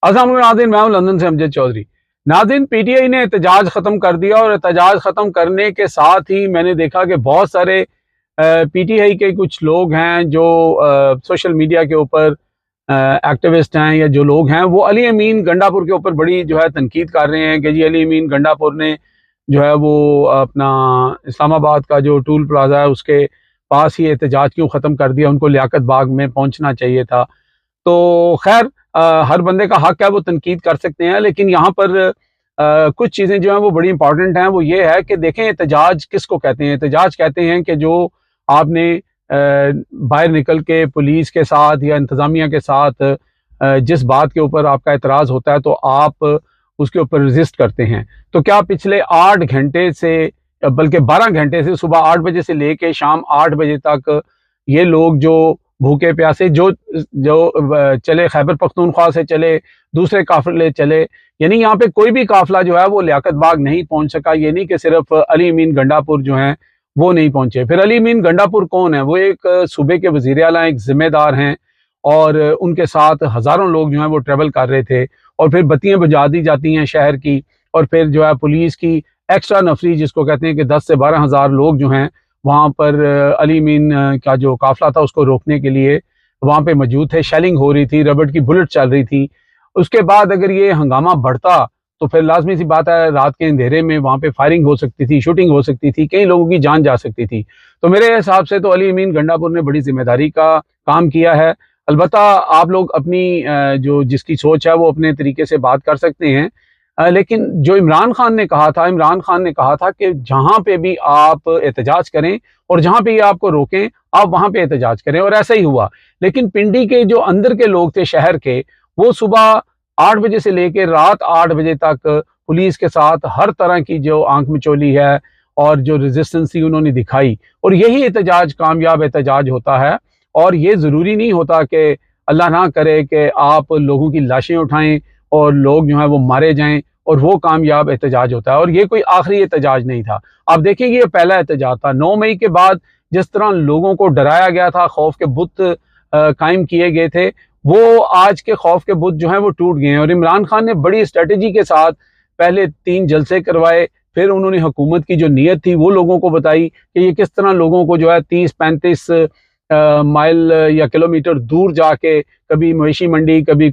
अस्सलाम वालेकुम नाज़रीन, मैं हूं लंदन से अमजद चौधरी। नाज़रीन, पीटीआई ने एहतजाज ख़त्म कर दिया और एहतजाज ख़त्म करने के साथ ही मैंने देखा कि बहुत सारे पीटीआई के कुछ लोग हैं जो सोशल मीडिया के ऊपर एक्टिविस्ट हैं या जो लोग हैं वो अली अमीन गंडापुर के ऊपर बड़ी जो है तनकीद कर रहे हैं कि जी अली अमीन गंडापुर ने जो है वो अपना इस्लामाबाद का जो टूल प्लाजा है उसके पास ही एहतजाज क्यों ख़त्म कर दिया, उनको लियाकत बाग में पहुंचना चाहिए था। तो खैर, हर बंदे का हक है, वो तनकीद कर सकते हैं, लेकिन यहाँ पर कुछ चीज़ें जो हैं वो बड़ी इंपॉर्टेंट हैं। वो ये है कि देखें, एहतजाज किसको कहते हैं? एहतजाज कहते हैं कि जो आपने बाहर निकल के पुलिस के साथ या इंतज़ामिया के साथ जिस बात के ऊपर आपका एतराज़ होता है तो आप उसके ऊपर रजिस्ट करते हैं। तो क्या पिछले 8 घंटे से, बल्कि 12 घंटे से, सुबह 8 बजे से लेके शाम 8 बजे तक ये लोग जो भूखे प्यासे जो जो चले, खैबर पख्तूनख्वा से चले, दूसरे काफिले चले, यानी यहाँ पे कोई भी काफिला जो है वो लियाकत बाग नहीं पहुंच सका। ये नहीं कि सिर्फ अली अमीन गंडापुर जो हैं वो नहीं पहुंचे। फिर अली अमीन गंडापुर कौन है? वो एक सूबे के वजीर आला, एक जिम्मेदार हैं, और उनके साथ हज़ारों लोग जो हैं वो ट्रेवल कर रहे थे, और फिर बत्तियां बुझा दी जाती हैं शहर की, और फिर जो है पुलिस की एक्स्ट्रा नफरी, जिसको कहते हैं कि 10 से 12 हज़ार लोग जो हैं वहाँ पर अली अमीन का जो काफिला था उसको रोकने के लिए वहाँ पे मौजूद थे। शेलिंग हो रही थी, रबड़ की बुलेट चल रही थी। उसके बाद अगर ये हंगामा बढ़ता तो फिर लाजमी सी बात है, रात के अंधेरे में वहाँ पे फायरिंग हो सकती थी, शूटिंग हो सकती थी, कई लोगों की जान जा सकती थी। तो मेरे हिसाब से तो अली अमीन गंडापुर ने बड़ी जिम्मेदारी का काम किया है। अलबत्ता आप लोग अपनी जो जिसकी सोच है वो अपने तरीके से बात कर सकते हैं, लेकिन जो इमरान खान ने कहा था, इमरान खान ने कहा था कि जहाँ पे भी आप एहतजाज करें और जहाँ पे ये आपको रोकें आप वहाँ पे एहतजाज करें, और ऐसा ही हुआ। लेकिन पिंडी के जो अंदर के लोग थे शहर के, वो सुबह 8 बजे से लेकर रात 8 बजे तक पुलिस के साथ हर तरह की जो आंख मिचौली है और जो रेजिस्टेंस थी उन्होंने दिखाई, और यही एहतजाज कामयाब एहतजाज होता है। और ये ज़रूरी नहीं होता कि अल्लाह ना करे कि आप लोगों की लाशें उठाएं और लोग जो हैं वो मारे जाएं और वो कामयाब एहतजाज होता है। और ये कोई आखिरी एहतजाज नहीं था। आप देखें, ये पहला एहतजाज था। 9 मई के बाद जिस तरह लोगों को डराया गया था, खौफ के बुत कायम किए गए थे, वो आज के खौफ के बुत जो हैं वो टूट गए हैं। और इमरान खान ने बड़ी स्ट्रेटजी के साथ पहले 3 जलसे करवाए, फिर उन्होंने हुकूमत की जो नीयत थी वो लोगों को बताई कि ये किस तरह लोगों को जो है 30-35 माइल या किलोमीटर दूर जाके, कभी मवेशी मंडी, कभी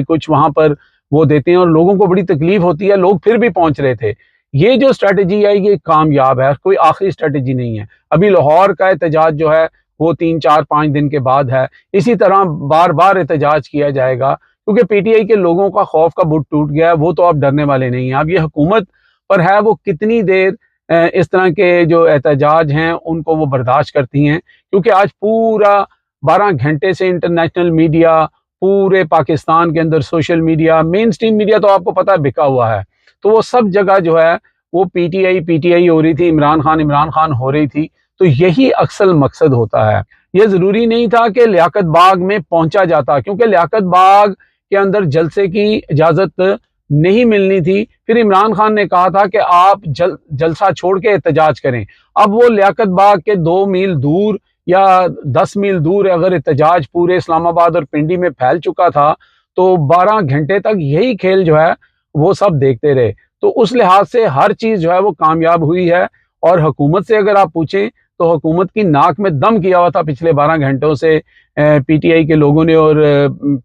कुछ वहां पर वो देते हैं, और लोगों को बड़ी तकलीफ होती है, लोग फिर भी पहुंच रहे थे। ये जो स्ट्रेटजी है ये कामयाब है, कोई आखिरी स्ट्रेटजी नहीं है। अभी लाहौर का एहतजाज जो है वो 3-4-5 दिन के बाद है। इसी तरह बार बार एहतजाज किया जाएगा, क्योंकि पीटीआई के लोगों का खौफ का बुत टूट गया है। वो तो अब डरने वाले नहीं हैं। अब ये हुकूमत पर है वो कितनी देर इस तरह के जो एहतजाज हैं उनको वो बर्दाश्त करती हैं, क्योंकि आज पूरा 12 घंटे से इंटरनेशनल मीडिया, पूरे पाकिस्तान के अंदर social media, main stream media तो आपको पता है बिका हुआ है। तो वो सब जगह जो है वो पीटीआई हो रही थी, इमरान खान हो रही थी। तो यही अक्सर मकसद होता है। ये ज़रूरी नहीं था कि लियाकत बाग में पहुंचा जाता, क्योंकि लियाकत बाग के अंदर जलसे की इजाज़त नहीं मिलनी थी। फिर इमरान खान ने कहा था कि आप जलसा छोड़ के एहतजाज करें। अब वो लियाकत बाग के 2 मील दूर या 10 मील दूर अगर एहतजाज पूरे इस्लामाबाद और पिंडी में फैल चुका था, तो 12 घंटे तक यही खेल जो है वो सब देखते रहे। तो उस लिहाज से हर चीज़ जो है वो कामयाब हुई है। और हुकूमत से अगर आप पूछें तो हुकूमत की नाक में दम किया हुआ था पिछले 12 घंटों से पीटीआई के लोगों ने और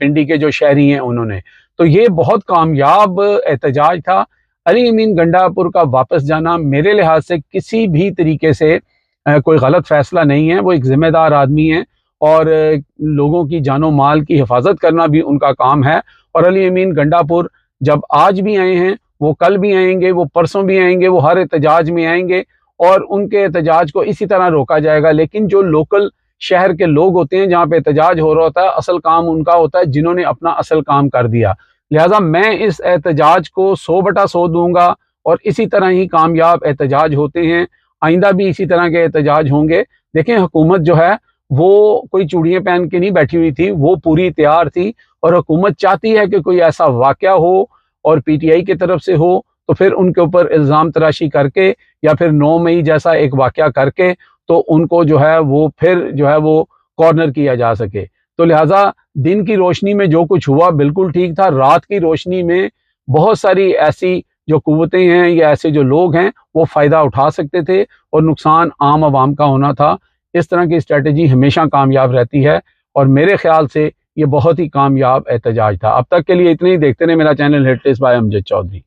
पिंडी के जो शहरी हैं उन्होंने। तो ये बहुत कामयाब एहतजाज था। अली अमीन गंडापुर का वापस जाना मेरे लिहाज से किसी भी तरीके से कोई गलत फैसला नहीं है। वो एक जिम्मेदार आदमी है, और लोगों की जानो माल की हिफाजत करना भी उनका काम है। और अली अमीन गंडापुर जब आज भी आए हैं, वो कल भी आएंगे, वो परसों भी आएंगे, वो हर एहतजाज में आएंगे, और उनके एहतजाज को इसी तरह रोका जाएगा। लेकिन जो लोकल शहर के लोग होते हैं जहाँ पे एहतजाज हो रहा होता है, असल काम उनका होता है जिन्होंने अपना असल काम कर दिया। लिहाजा मैं इस एहतजाज को 100/100 दूंगा, और इसी तरह ही कामयाब एहतजाज होते हैं। आइंदा भी इसी तरह के एहतजाज होंगे। देखें, हुकूमत जो है वो कोई चूड़ियाँ पहन के नहीं बैठी हुई थी, वो पूरी तैयार थी, और हुकूमत चाहती है कि कोई ऐसा वाक़या हो और पीटीआई की तरफ से हो तो फिर उनके ऊपर इल्ज़ाम तराशी करके, या फिर 9 मई जैसा एक वाक़या करके, तो उनको जो है वो फिर जो है वो कॉर्नर किया जा सके। तो लिहाजा दिन की रोशनी में जो कुछ हुआ बिल्कुल ठीक था, रात की रोशनी में बहुत सारी ऐसी जो कुव्वतें हैं या ऐसे जो लोग हैं वो फ़ायदा उठा सकते थे और नुकसान आम आवाम का होना था। इस तरह की स्ट्रेटजी हमेशा कामयाब रहती है और मेरे ख्याल से ये बहुत ही कामयाब एहतजाज था। अब तक के लिए इतने ही। देखते रहे मेरा channel hit list by Amjad Chaudhary.